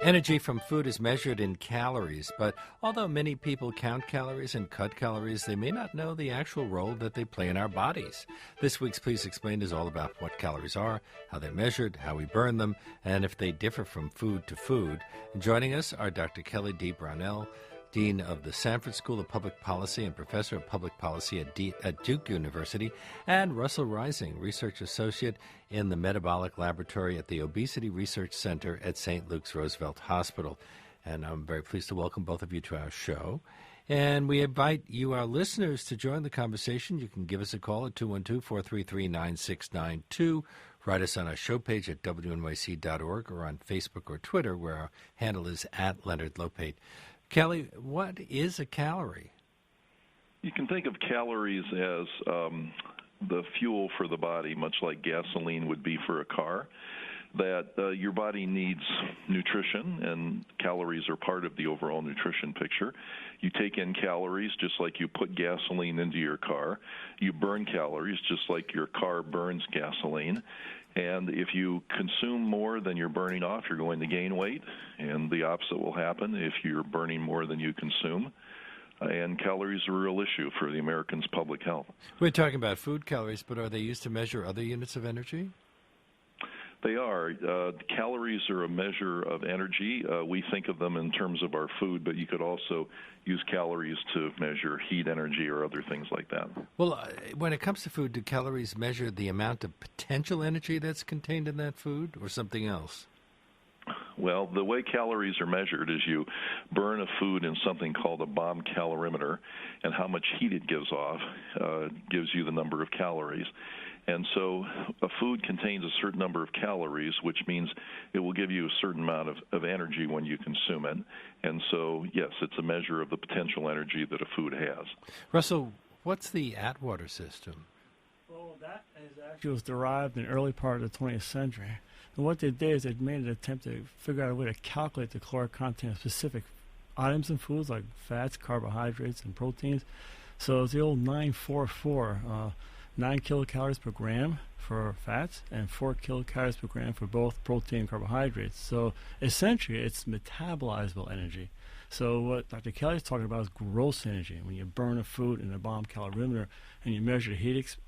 Energy from food is measured in calories, but although many people count calories and cut calories, they may not know the actual role that they play in our bodies. This week's Please Explain is all about what calories are, how they're measured, how we burn them, and if they differ from food to food. And joining us are Dr. Kelly D. Brownell, Dean of the Sanford School of Public Policy and Professor of Public Policy at Duke University, and Russell Rising, Research Associate in the Metabolic Laboratory at the Obesity Research Center at St. Luke's Roosevelt Hospital. And I'm very pleased to welcome both of you to our show. And we invite you, our listeners, to join the conversation. You can give us a call at 212-433-9692. Write us on our show page at WNYC.org or on Facebook or Twitter, where our handle is at Leonard Lopate. Kelly, what is a calorie? You can think of calories as the fuel for the body, much like gasoline would be for a car, that your body needs nutrition, and calories are part of the overall nutrition picture. You take in calories just like you put gasoline into your car. You burn calories just like your car burns gasoline. And if you consume more than you're burning off, you're going to gain weight, and the opposite will happen if you're burning more than you consume. And calories are a real issue for the Americans' public health. We're talking about food calories, but are they used to measure other units of energy? They are. Calories are a measure of energy. We think of them in terms of our food, but you could also use calories to measure heat energy or other things like that. Well, when it comes to food, do calories measure the amount of potential energy that's contained in that food or something else? Well, the way calories are measured is you burn a food in something called a bomb calorimeter, and how much heat it gives off gives you the number of calories. And so a food contains a certain number of calories, which means it will give you a certain amount of energy when you consume it. And so, yes, it's a measure of the potential energy that a food has. Russell, what's the Atwater system? Well, that actually was derived in the early part of the 20th century. And what they did is they made an attempt to figure out a way to calculate the caloric content of specific items in foods like fats, carbohydrates, and proteins. So it's the old 944, 9 kilocalories per gram for fats and 4 kilocalories per gram for both protein and carbohydrates. So essentially, it's metabolizable energy. So what Dr. Kelly is talking about is gross energy. When you burn a food in a bomb calorimeter and you measure the heat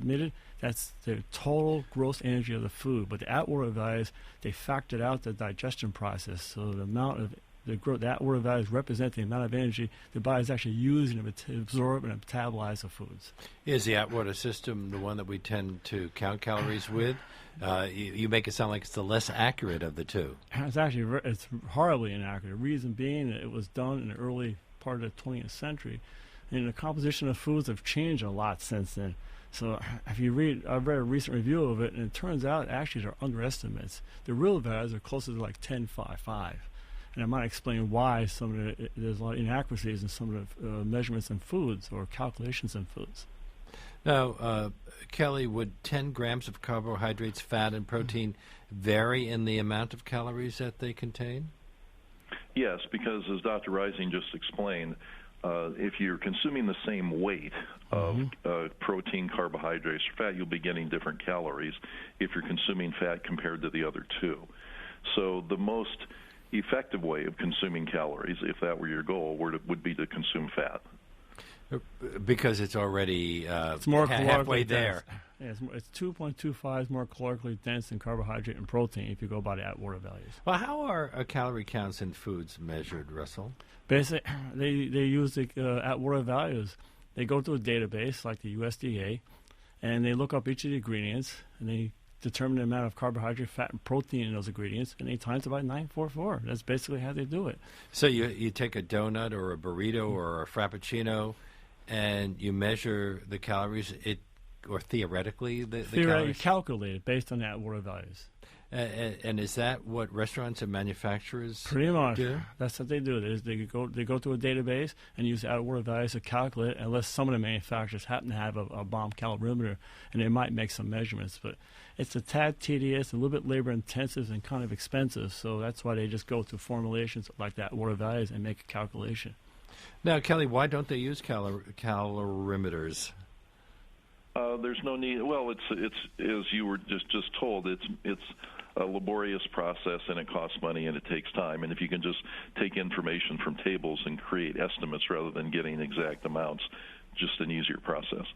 emitted, that's the total gross energy of the food. But the Atwater values, they factored out the digestion process. So the amount of the Atwater values represent the amount of energy the body is actually using to absorb and metabolize the foods. Is the Atwater system the one that we tend to count calories with? You make it sound like it's the less accurate of the two. It's horribly inaccurate. The reason being that it was done in the early part of the 20th century, and the composition of foods have changed a lot since then. So if you read, I've read a recent review of it, and it turns out actually they're underestimates. The real values are closer to like 10.5. And I might explain why there's a lot of inaccuracies in some of the measurements in foods or calculations in foods. Now, Kelly, would 10 grams of carbohydrates, fat, and protein vary in the amount of calories that they contain? Yes, because as Dr. Rising just explained, if you're consuming the same weight of protein, carbohydrates, or fat, you'll be getting different calories if you're consuming fat compared to the other two. So the most effective way of consuming calories, if that were your goal, would be to consume fat. Because it's already it's more halfway there. Yeah, it's 2.25 more calorically dense than carbohydrate and protein if you go by the Atwater values. Well, how are calorie counts in foods measured, Russell? Basically, they use the Atwater values. They go to a database like the USDA, and they look up each of the ingredients, and they determine the amount of carbohydrate, fat, and protein in those ingredients, and they times it by 944. That's basically how they do it. So you take a donut or a burrito or a frappuccino, and you measure the calories, or theoretically the calories? You calculate it based on the Atwater values. And is that what restaurants and manufacturers pretty much do? That's what they do. They go to a database and use Atwater values to calculate, unless some of the manufacturers happen to have a bomb calorimeter, and they might make some measurements. But it's a tad tedious, a little bit labor intensive, and kind of expensive. So that's why they just go to formulations like that Atwater values and make a calculation. Now, Kelly, why don't they use calorimeters? There's no need. Well, it's as you were just told. It's a laborious process, and it costs money and it takes time. And if you can just take information from tables and create estimates rather than getting exact amounts, just an easier process.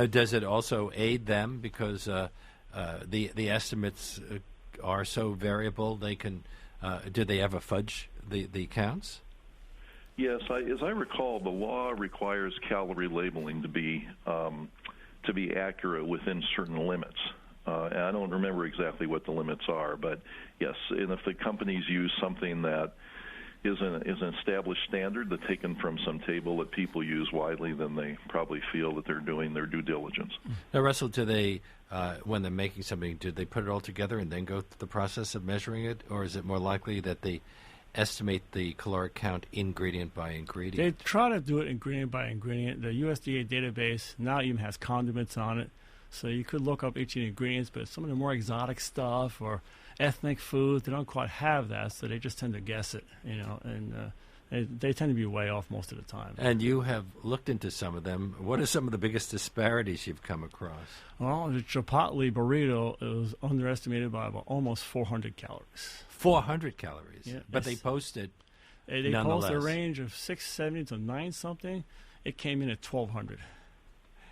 Does it also aid them because the estimates are so variable? They can. Do they ever fudge the counts? Yes, as I recall, the law requires calorie labeling to be accurate within certain limits. And I don't remember exactly what the limits are, but yes, and if the companies use something that is an established standard that's taken from some table that people use widely, then they probably feel that they're doing their due diligence. Now, Russell, do they, when they're making something, do they put it all together and then go through the process of measuring it, or is it more likely that they estimate the caloric count ingredient by ingredient? They try to do it ingredient by ingredient. The USDA database now even has condiments on it, so you could look up each of the ingredients, but some of the more exotic stuff or ethnic foods, they don't quite have that, so they just tend to guess it, and they tend to be way off most of the time. And you have looked into some of them. What are some of the biggest disparities you've come across? Well, the Chipotle burrito is underestimated by about almost 400 calories. 400 calories, yeah, but they post it They nonetheless. post a range of 670 to 9-something. It came in at 1,200.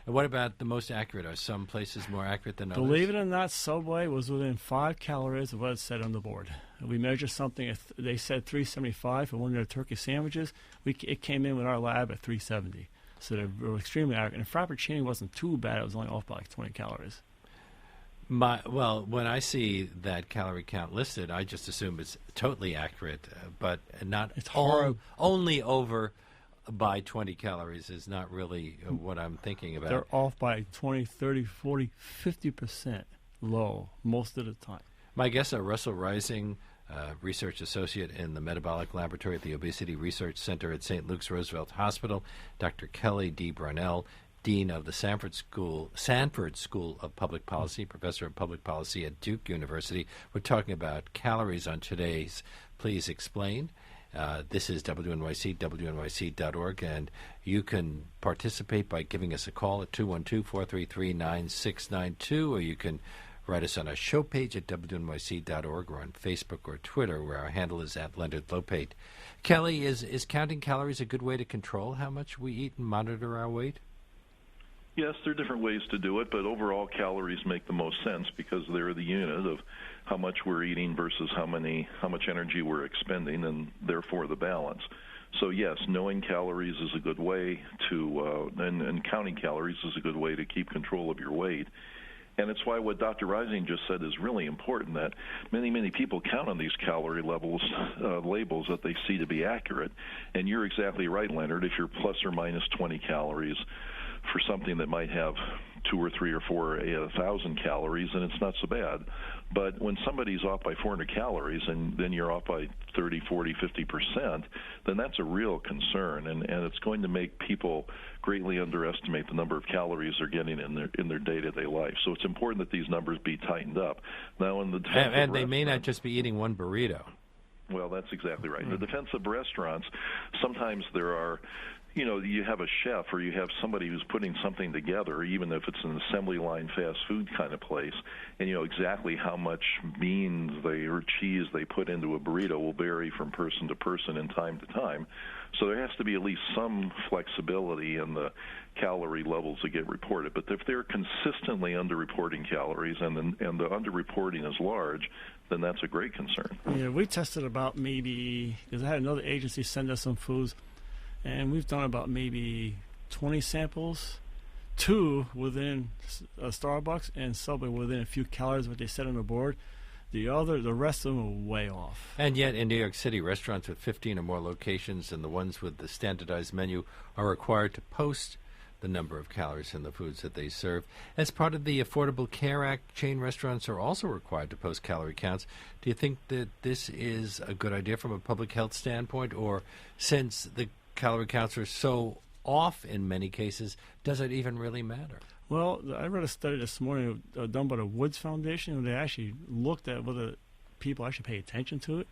And what about the most accurate? Are some places more accurate than others? Believe it or not, Subway was within 5 calories of what it said on the board. We measured something, they said 375 for one of their turkey sandwiches. It came in with our lab at 370. So they were extremely accurate. And Frappuccino wasn't too bad. It was only off by like 20 calories. Well, when I see that calorie count listed, I just assume it's totally accurate, but not It's hard. only over by 20 calories is not really what I'm thinking about. They're off by 20, 30, 40, 50% low most of the time. My guests are Russell Rising, research associate in the Metabolic Laboratory at the Obesity Research Center at St. Luke's Roosevelt Hospital, Dr. Kelly D. Brownell, Dean of the Sanford School of Public Policy, Professor of Public Policy at Duke University. We're talking about calories on today's Please Explain. This is WNYC, WNYC.org, and you can participate by giving us a call at 212-433-9692, or you can write us on our show page at WNYC.org or on Facebook or Twitter, where our handle is at Leonard Lopate. Kelly, is counting calories a good way to control how much we eat and monitor our weight? Yes, there are different ways to do it, but overall calories make the most sense because they're the unit of how much we're eating versus how much energy we're expending, and therefore the balance. So yes, knowing calories is a good way to, and counting calories is a good way to keep control of your weight. And it's why what Dr. Rising just said is really important, that many people count on these calorie labels that they see to be accurate. And you're exactly right, Leonard. If you're plus or minus 20 calories for something that might have 2 or 3 or 4 1,000 calories, then it's not so bad. But when somebody's off by 400 calories and then you're off by 30, 40, 50%, then that's a real concern, and it's going to make people greatly underestimate the number of calories they're getting in their day-to-day life. So it's important that these numbers be tightened up. Now, in the and they may not just be eating one burrito. Well, that's exactly right. In the defense of restaurants, sometimes there are, you have a chef or you have somebody who's putting something together, even if it's an assembly line fast food kind of place, and you know exactly how much beans or cheese they put into a burrito will vary from person to person and time to time. So there has to be at least some flexibility in the calorie levels that get reported. But if they're consistently underreporting calories and the underreporting is large, then that's a great concern. Yeah, we tested about maybe, because I had another agency send us some foods, and we've done about maybe 20 samples, 2 within Starbucks and Subway within a few calories what they said on the board. The rest of them are way off. And yet in New York City, restaurants with 15 or more locations and the ones with the standardized menu are required to post the number of calories in the foods that they serve. As part of the Affordable Care Act, chain restaurants are also required to post calorie counts. Do you think that this is a good idea from a public health standpoint, or since the calorie counts are so off in many cases, does it even really matter? Well, I read a study this morning done by the Woods Foundation, and they actually looked at whether people actually pay attention to it.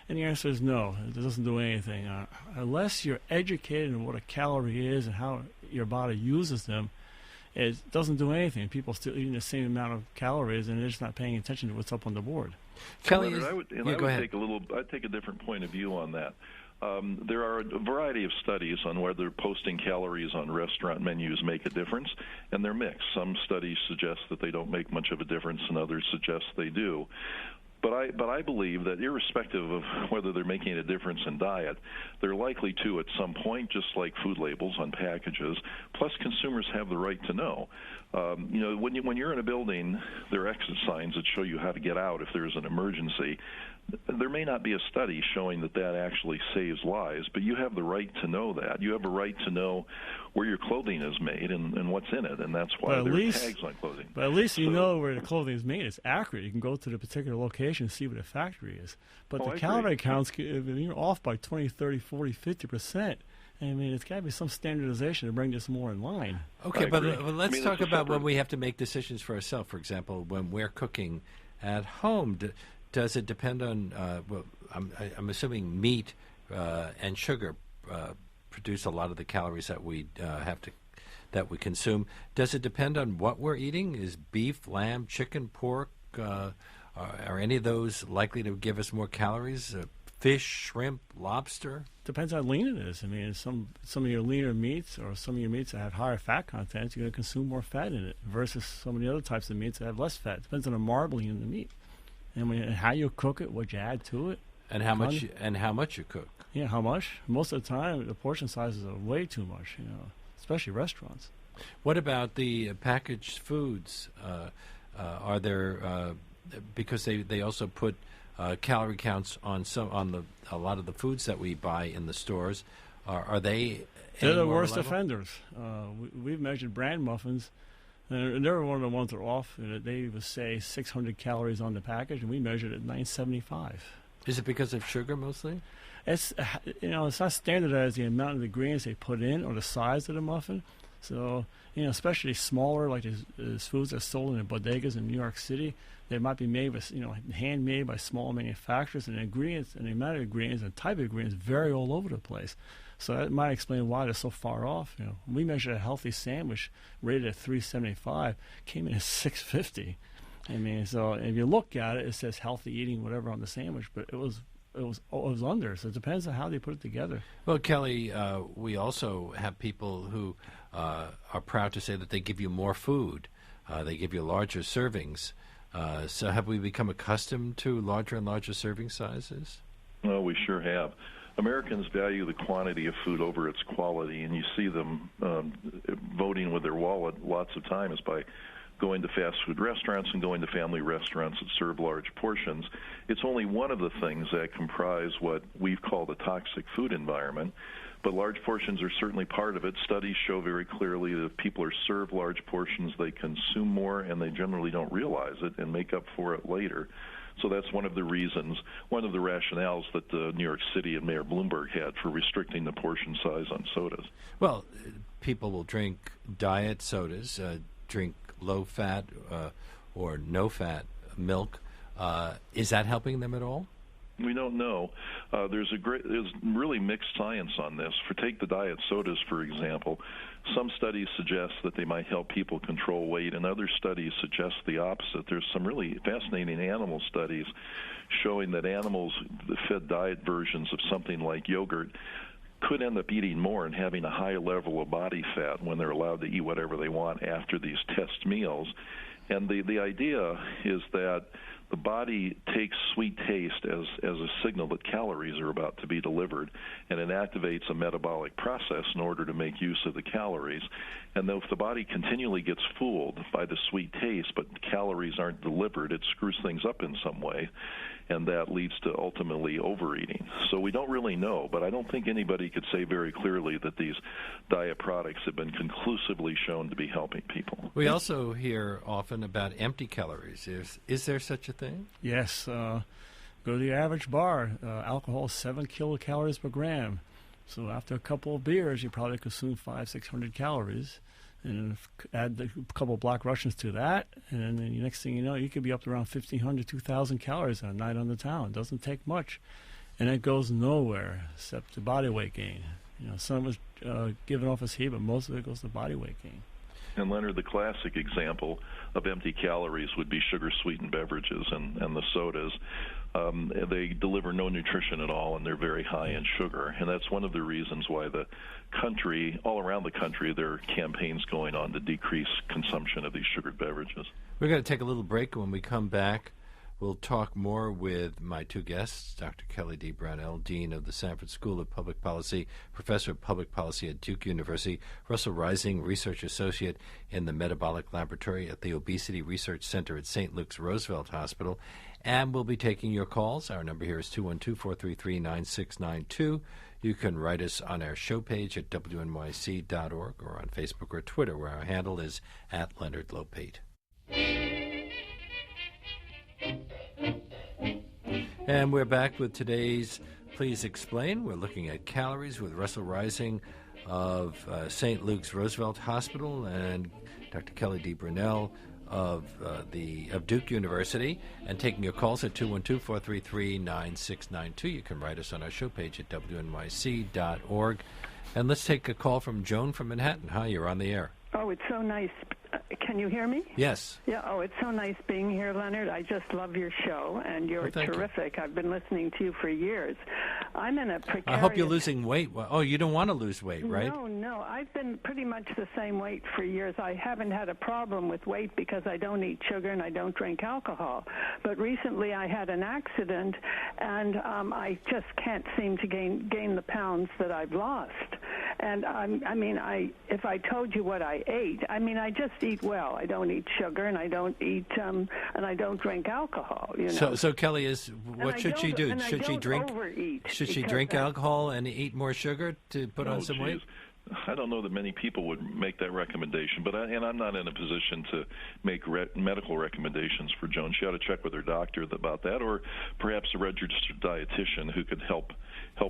And the answer is no, it doesn't do anything. Unless you're educated on what a calorie is and how your body uses them, it doesn't do anything. People still eating the same amount of calories, and they're just not paying attention to what's up on the board. Kelly, I'd take a different point of view on that. There are a variety of studies on whether posting calories on restaurant menus make a difference, and they're mixed. Some studies suggest that they don't make much of a difference, and others suggest they do. But I believe that irrespective of whether they're making a difference in diet, they're likely to at some point, just like food labels on packages. Plus, consumers have the right to know. When you're in a building, there are exit signs that show you how to get out if there's an emergency. There may not be a study showing that actually saves lives, but you have the right to know that. You have a right to know where your clothing is made and what's in it, and that's why there are tags on clothing. But at least you know where the clothing is made. It's accurate. You can go to the particular location and see where the factory is. But the calorie counts, if you're off by 20, 30, 40, 50%, I mean, it's got to be some standardization to bring this more in line. Okay, but let's talk about when we have to make decisions for ourselves. For example, when we're cooking at home, does it depend on, I'm assuming meat and sugar produce a lot of the calories that we that we consume. Does it depend on what we're eating? Is beef, lamb, chicken, pork, are any of those likely to give us more calories? Fish, shrimp, lobster? Depends how lean it is. I mean, some of your leaner meats or some of your meats that have higher fat content, you're going to consume more fat in it versus some of the other types of meats that have less fat. Depends on the marbling in the meat. And how you cook it, what you add to it, and how much you cook. Yeah, how much? Most of the time, the portion sizes are way too much. Especially restaurants. What about the packaged foods? Are there because they also put calorie counts on a lot of the foods that we buy in the stores? Are they? They're the worst offenders. We've measured brand muffins. And they're one of the ones that are off. They would say 600 calories on the package, and we measured it at 975. Is it because of sugar mostly? It's it's not standardized, the amount of ingredients they put in or the size of the muffin. So especially smaller, like these foods that are sold in the bodegas in New York City, they might be made with handmade by small manufacturers, and the ingredients and the amount of ingredients and type of ingredients vary all over the place. So that might explain why they're so far off. We measured a healthy sandwich rated at 375, came in at 650. I mean, so if you look at it, it says healthy eating, whatever on the sandwich, but it was under. So it depends on how they put it together. Well, Kelly, we also have people who are proud to say that they give you more food. They give you larger servings. So have we become accustomed to larger and larger serving sizes? Well, we sure have. Americans value the quantity of food over its quality, and you see them voting with their wallet lots of times by going to fast food restaurants and going to family restaurants that serve large portions. It's only one of the things that comprise what we've called a toxic food environment, but large portions are certainly part of it. Studies show very clearly that if people are served large portions, they consume more, and they generally don't realize it and make up for it later. So that's one of the reasons, one of the rationales that New York City and Mayor Bloomberg had for restricting the portion size on sodas. Well, people will drink diet sodas, drink low-fat or no-fat milk. Is that helping them at all? We don't know. There's really mixed science on this. Take the diet sodas, for example. Some studies suggest that they might help people control weight, and other studies suggest the opposite. There's some really fascinating animal studies showing that animals that fed diet versions of something like yogurt could end up eating more and having a high level of body fat when they're allowed to eat whatever they want after these test meals. And the idea is that the body takes sweet taste as a signal that calories are about to be delivered, and it activates a metabolic process in order to make use of the calories. And if the body continually gets fooled by the sweet taste, but calories aren't delivered, it screws things up in some way, and that leads to ultimately overeating. So we don't really know, but I don't think anybody could say very clearly that these diet products have been conclusively shown to be helping people. We also hear often about empty calories. Is there such a thing? Yes. Go to the average bar. Alcohol is 7 kilocalories per gram. So after a couple of beers, you probably consume 500-600 calories. And add a couple of Black Russians to that, and then the next thing you know, you could be up to around 1,500, 2,000 calories on a night on the town. It doesn't take much. And it goes nowhere except to body weight gain. Some of it's given off as heat, but most of it goes to body weight gain. And Leonard, the classic example of empty calories would be sugar-sweetened beverages and the sodas. They deliver no nutrition at all, and they're very high in sugar. And that's one of the reasons why the country, all around the country, there are campaigns going on to decrease consumption of these sugared beverages. We're going to take a little break. When we come back, we'll talk more with my two guests, Dr. Kelly D. Brownell, Dean of the Sanford School of Public Policy, Professor of Public Policy at Duke University, Russell Rising, Research Associate in the Metabolic Laboratory at the Obesity Research Center at St. Luke's Roosevelt Hospital. And we'll be taking your calls. Our number here is 212-433-9692. You can write us on our show page at WNYC.org or on Facebook or Twitter, where our handle is @Leonard Lopate. And we're back with today's Please Explain. We're looking at calories with Russell Rising of St. Luke's Roosevelt Hospital and Dr. Kelly D. Brownell of Duke University, and taking your calls at 212-433-9692. You can write us on our show page at WNYC.org. And let's take a call from Joan from Manhattan. Hi, you're on the air. Oh, it's so nice. Can you hear me? Yes. Yeah, oh, it's so nice being here, Leonard. I just love your show, and you're terrific. I've been listening to you for years. I'm in a precarious... I hope you're losing weight. Oh, you don't want to lose weight, right? No. I've been pretty much the same weight for years. I haven't had a problem with weight because I don't eat sugar and I don't drink alcohol. But recently I had an accident, and I just can't seem to gain the pounds that I've lost. And if I told you what I ate, I just eat well. I don't eat sugar, and I don't eat, and I don't drink alcohol. You know. So Kelly, what should she do? Should she drink? Overeat should she drink alcohol and eat more sugar to put on some weight? I don't know that many people would make that recommendation, but I'm not in a position to make medical recommendations for Joan. She ought to check with her doctor about that, or perhaps a registered dietitian who could help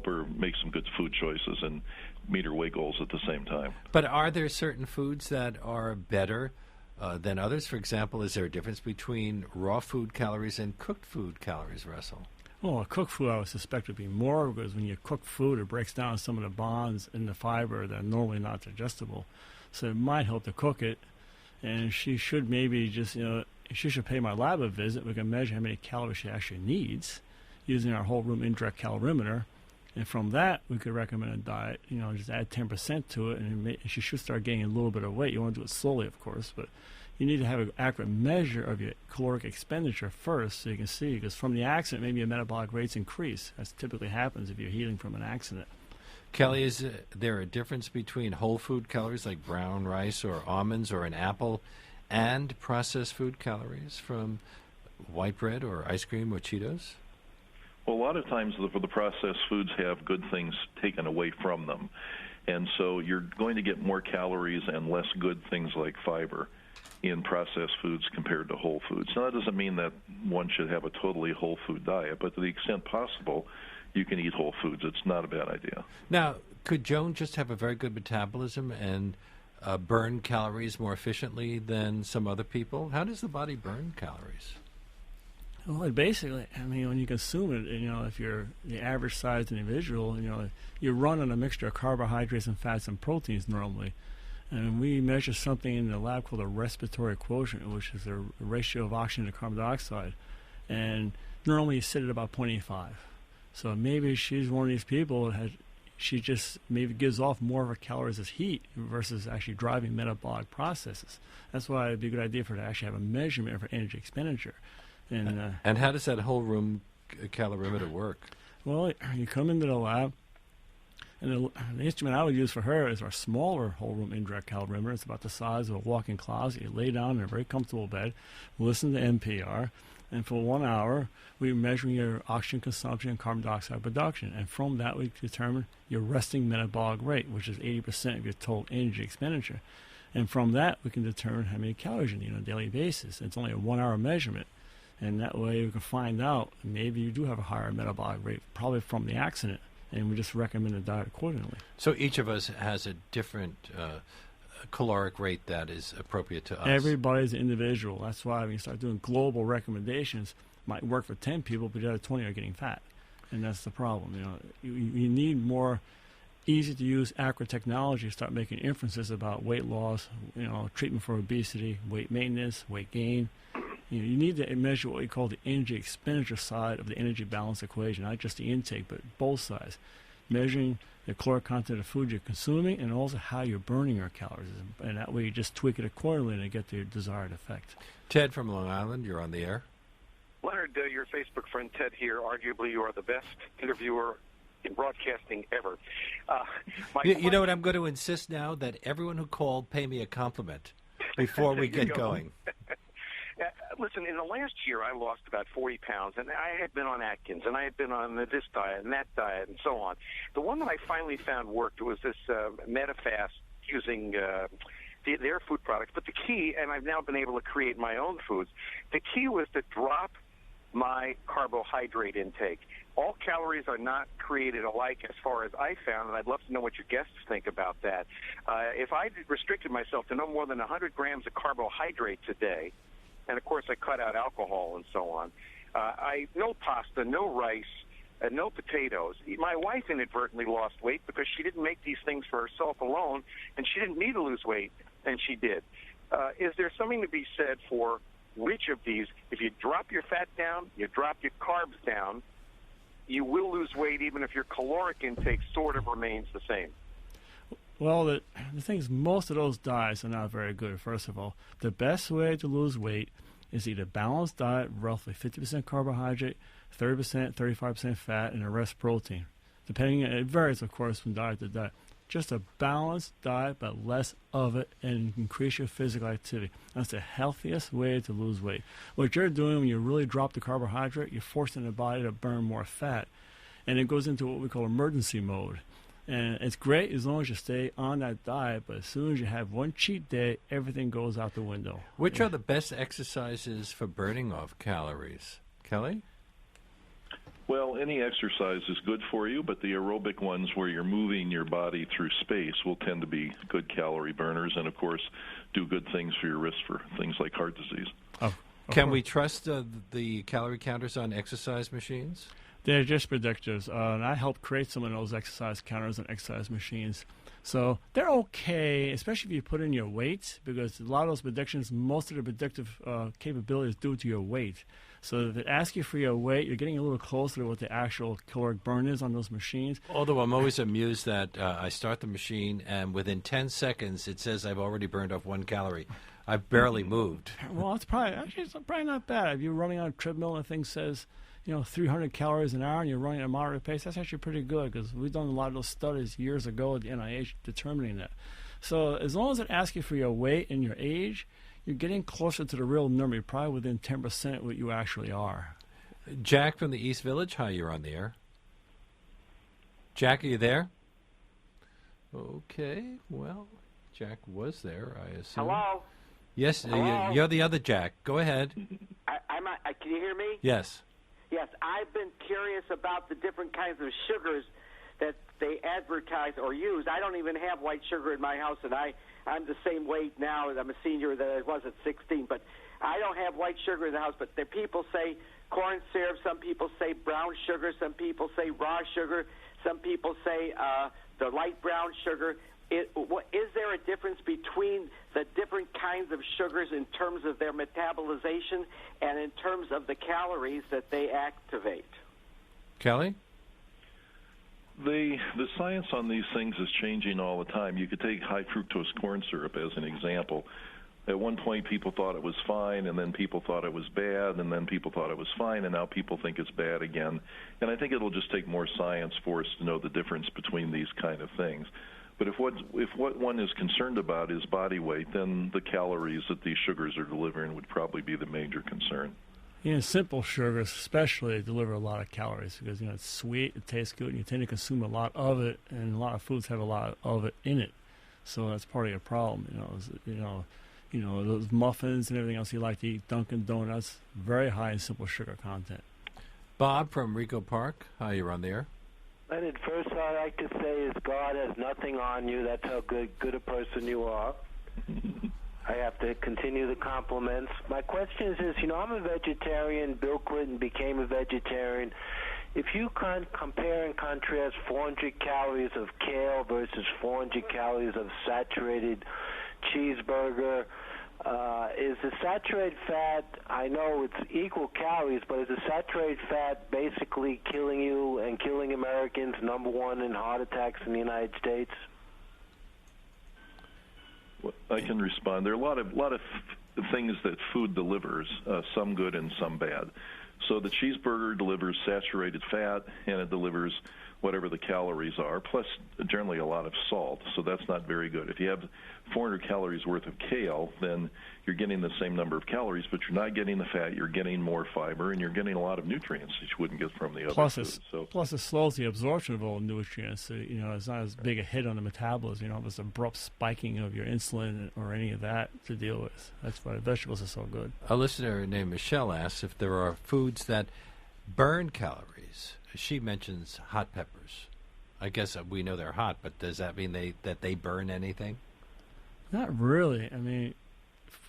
her make some good food choices and meet her weight goals at the same time. But are there certain foods that are better than others? For example, is there a difference between raw food calories and cooked food calories, Russell? Well, cooked food I would suspect would be more, because when you cook food, it breaks down some of the bonds in the fiber that are normally not digestible. So it might help to cook it. And she should maybe she should pay my lab a visit. We can measure how many calories she actually needs using our whole room indirect calorimeter. And from that, we could recommend a diet, just add 10% to it, and she should start gaining a little bit of weight. You want to do it slowly, of course, but you need to have an accurate measure of your caloric expenditure first so you can see, because from the accident, maybe your metabolic rates increase. That typically happens if you're healing from an accident. Kelly, is there a difference between whole food calories like brown rice or almonds or an apple and processed food calories from white bread or ice cream or Cheetos? Well, a lot of times the processed foods have good things taken away from them. And so you're going to get more calories and less good things like fiber in processed foods compared to whole foods. Now, that doesn't mean that one should have a totally whole food diet, but to the extent possible, you can eat whole foods. It's not a bad idea. Now, could Joan just have a very good metabolism and burn calories more efficiently than some other people? How does the body burn calories? Well, basically, when you consume it, if you're the average sized individual, you run on a mixture of carbohydrates and fats and proteins normally. And we measure something in the lab called a respiratory quotient, which is the ratio of oxygen to carbon dioxide. And normally you sit at about 0.85. So maybe she's one of these people she just maybe gives off more of her calories as heat versus actually driving metabolic processes. That's why it'd be a good idea for her to actually have a measurement of her energy expenditure. And how does that whole room calorimeter work? Well, you come into the lab, and the instrument I would use for her is our smaller whole room indirect calorimeter. It's about the size of a walk-in closet. You lay down in a very comfortable bed, listen to NPR, and for 1 hour, we're measuring your oxygen consumption and carbon dioxide production. And from that, we determine your resting metabolic rate, which is 80% of your total energy expenditure. And from that, we can determine how many calories you need on a daily basis. It's only a 1 hour measurement. And that way we can find out maybe you do have a higher metabolic rate, probably from the accident, and we just recommend a diet accordingly. So each of us has a different caloric rate that is appropriate to us. Everybody's individual. That's why when you start doing global recommendations, it might work for 10 people, but the other 20 are getting fat. And that's the problem. You need more easy-to-use accurate technology start making inferences about weight loss, treatment for obesity, weight maintenance, weight gain. You need to measure what we call the energy expenditure side of the energy balance equation, not just the intake, but both sides. Measuring the caloric content of food you're consuming and also how you're burning your calories. And that way you just tweak it accordingly to get the desired effect. Ted from Long Island, you're on the air. Leonard, your Facebook friend Ted here. Arguably, you are the best interviewer in broadcasting ever. You know what? I'm going to insist now that everyone who called pay me a compliment before we get going. Listen, in the last year, I lost about 40 pounds, and I had been on Atkins, and I had been on this diet and that diet and so on. The one that I finally found worked was this MetaFast using their food products. But the key, and I've now been able to create my own foods, the key was to drop my carbohydrate intake. All calories are not created alike as far as I found, and I'd love to know what your guests think about that. If I restricted myself to no more than 100 grams of carbohydrates a day, and, of course, I cut out alcohol and so on, no pasta, no rice, no potatoes. My wife inadvertently lost weight because she didn't make these things for herself alone, and she didn't need to lose weight, and she did. Is there something to be said for which of these, if you drop your fat down, you drop your carbs down, you will lose weight even if your caloric intake sort of remains the same? Well, the thing is, most of those diets are not very good, first of all. The best way to lose weight is either balanced diet, roughly 50% carbohydrate, 30%, 35% fat, and the rest protein. It varies, of course, from diet to diet. Just a balanced diet, but less of it, and increase your physical activity. That's the healthiest way to lose weight. What you're doing when you really drop the carbohydrate, you're forcing the body to burn more fat, and it goes into what we call emergency mode. And it's great as long as you stay on that diet, but as soon as you have one cheat day, everything goes out the window. Which are the best exercises for burning off calories? Kelly? Well, any exercise is good for you, but the aerobic ones where you're moving your body through space will tend to be good calorie burners and, of course, do good things for your risk for things like heart disease. Can we trust the calorie counters on exercise machines? They're just predictors, and I helped create some of those exercise counters and exercise machines. So they're okay, especially if you put in your weight, because a lot of those predictions, most of the predictive capability is due to your weight. So if it asks you for your weight, you're getting a little closer to what the actual caloric burn is on those machines. Although I'm always amused that I start the machine, and within 10 seconds it says I've already burned off 1 calorie. I've barely moved. Well, it's probably not bad. If you're running on a treadmill and the thing says 300 calories an hour and you're running at a moderate pace, that's actually pretty good, because we've done a lot of those studies years ago at the NIH determining that. So as long as it asks you for your weight and your age, you're getting closer to the real number. You're probably within 10% what you actually are. Jack from the East Village, hi, you're on the air. Jack, are you there? Okay, well, Jack was there, I assume. Hello? Yes, Hello? You're the other Jack. Go ahead. Can you hear me? Yes. Yes, I've been curious about the different kinds of sugars that they advertise or use. I don't even have white sugar in my house, and I'm the same weight now as I'm a senior that I was at 16. But I don't have white sugar in the house. But the people say corn syrup. Some people say brown sugar. Some people say raw sugar. Some people say the light brown sugar. Is there a difference between the different kinds of sugars in terms of their metabolization and in terms of the calories that they activate? Kelly? The science on these things is changing all the time. You could take high fructose corn syrup as an example. At one point, people thought it was fine, and then people thought it was bad, and then people thought it was fine, and now people think it's bad again. And I think it'll just take more science for us to know the difference between these kind of things. But if what one is concerned about is body weight, then the calories that these sugars are delivering would probably be the major concern. Simple sugars especially deliver a lot of calories because it's sweet, it tastes good, and you tend to consume a lot of it, and a lot of foods have a lot of it in it. So that's part of your problem. Those muffins and everything else you like to eat, Dunkin' Donuts, very high in simple sugar content. Bob from Rico Park, hi, you're on the air. Leonard, first I'd like to say is God has nothing on you. That's how good a person you are. I have to continue the compliments. My question is this, I'm a vegetarian. Bill Clinton became a vegetarian. if you compare and contrast 400 calories of kale versus 400 calories of saturated cheeseburger, is the saturated fat, I know it's equal calories, but is the saturated fat basically killing you and killing Americans, number one in heart attacks in the United States? Well, I can respond. There are a lot of things that food delivers, some good and some bad. So the cheeseburger delivers saturated fat, and it delivers whatever the calories are, plus generally a lot of salt, so that's not very good. If you have 400 calories worth of kale, then you're getting the same number of calories, but you're not getting the fat, you're getting more fiber, and you're getting a lot of nutrients that you wouldn't get from the other foods. Plus it slows the absorption of all nutrients, so, it's not as big a hit on the metabolism, this abrupt spiking of your insulin or any of that to deal with. That's why the vegetables are so good. A listener named Michelle asks if there are foods that burn calories. She mentions hot peppers. I guess we know they're hot, but does that mean that they burn anything? Not really. I mean,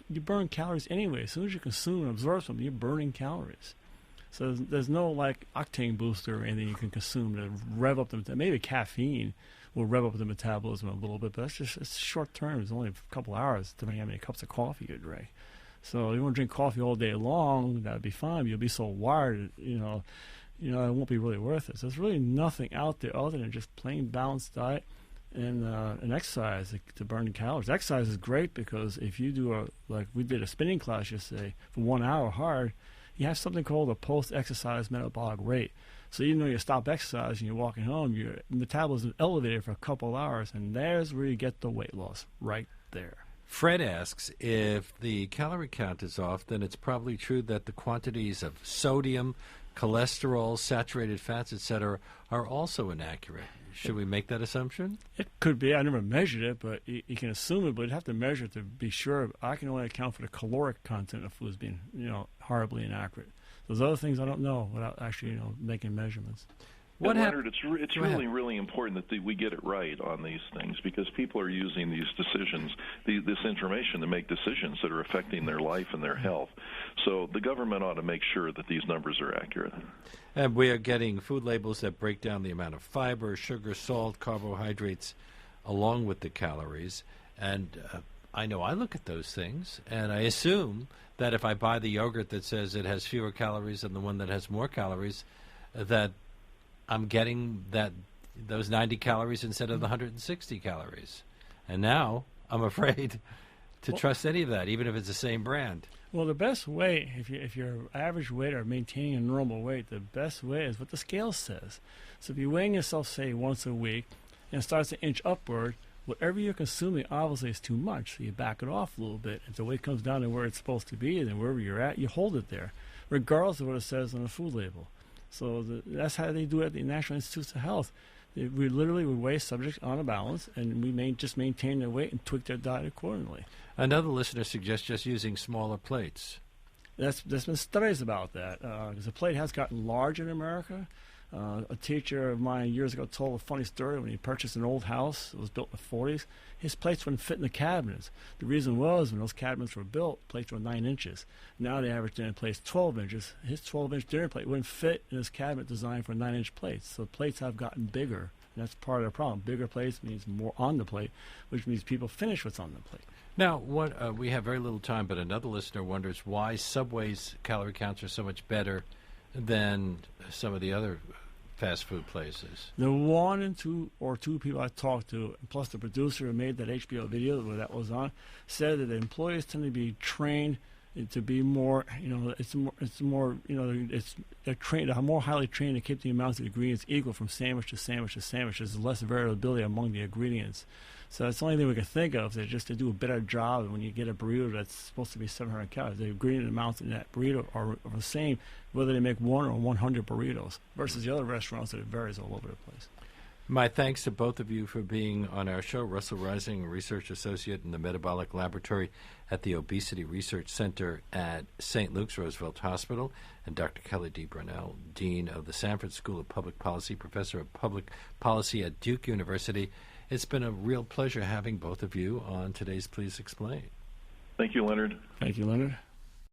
you burn calories anyway. As soon as you consume and absorb something, you're burning calories. So there's no octane booster or anything you can consume to rev up the maybe caffeine will rev up the metabolism a little bit, but it's short term. It's only a couple hours depending on how many cups of coffee you drink. So you want to drink coffee all day long, that'd be fine. But you'll be so wired, it won't be really worth it. So there's really nothing out there other than just plain balanced diet and exercise to burn calories. Exercise is great because if you do like we did a spinning class yesterday for 1 hour hard, you have something called a post-exercise metabolic rate. So even though you stop exercising, you're walking home, your metabolism is elevated for a couple of hours, and there's where you get the weight loss, right there. Fred asks, if the calorie count is off, then it's probably true that the quantities of sodium, cholesterol, saturated fats, etc., are also inaccurate. Should we make that assumption? It could be. I never measured it, but you can assume it, but you'd have to measure it to be sure. I can only account for the caloric content of foods being, horribly inaccurate. Those other things I don't know without actually, making measurements. Leonard, it's really, really important that we get it right on these things because people are using these decisions, this information to make decisions that are affecting their life and their health. So the government ought to make sure that these numbers are accurate. And we are getting food labels that break down the amount of fiber, sugar, salt, carbohydrates, along with the calories. And I know I look at those things, and I assume that if I buy the yogurt that says it has fewer calories than the one that has more calories, that I'm getting those 90 calories instead of the 160 calories. And now I'm afraid to trust any of that, even if it's the same brand. Well, the best way, if you're average weight or maintaining a normal weight, the best way is what the scale says. So if you're weighing yourself, say, once a week, and it starts to inch upward, whatever you're consuming obviously is too much, so you back it off a little bit. If the weight comes down to where it's supposed to be, then wherever you're at, you hold it there, regardless of what it says on the food label. So that's how they do it at the National Institutes of Health. We literally weigh subjects on a balance, and we just maintain their weight and tweak their diet accordingly. Another listener suggests just using smaller plates. There's been studies about that because the plate has gotten large in America. A teacher of mine years ago told a funny story when he purchased an old house. It was built in the 40s. His plates wouldn't fit in the cabinets. The reason was when those cabinets were built, plates were 9 inches. Now the average dinner plate is 12 inches. His 12-inch dinner plate wouldn't fit in his cabinet designed for 9-inch plates. So plates have gotten bigger, and that's part of the problem. Bigger plates means more on the plate, which means people finish what's on the plate. Now, we have very little time, but another listener wonders why Subway's calorie counts are so much better than some of the other fast food places. The one and two people I talked to, plus the producer who made that HBO video where that was on, said that the employees tend to be trained to be more, they're trained, they're more highly trained to keep the amounts of ingredients equal from sandwich to sandwich to sandwich. There's less variability among the ingredients. So that's the only thing we can think of, is just to do a better job when you get a burrito that's supposed to be 700 calories. The ingredient amounts in that burrito are the same, whether they make 1 or 100 burritos, versus the other restaurants that it varies all over the place. My thanks to both of you for being on our show. Russell Rising, Research Associate in the Metabolic Laboratory at the Obesity Research Center at St. Luke's Roosevelt Hospital, and Dr. Kelly D. Brunell, Dean of the Sanford School of Public Policy, Professor of Public Policy at Duke University. It's been a real pleasure having both of you on today's Please Explain. Thank you, Leonard. Thank you, Leonard.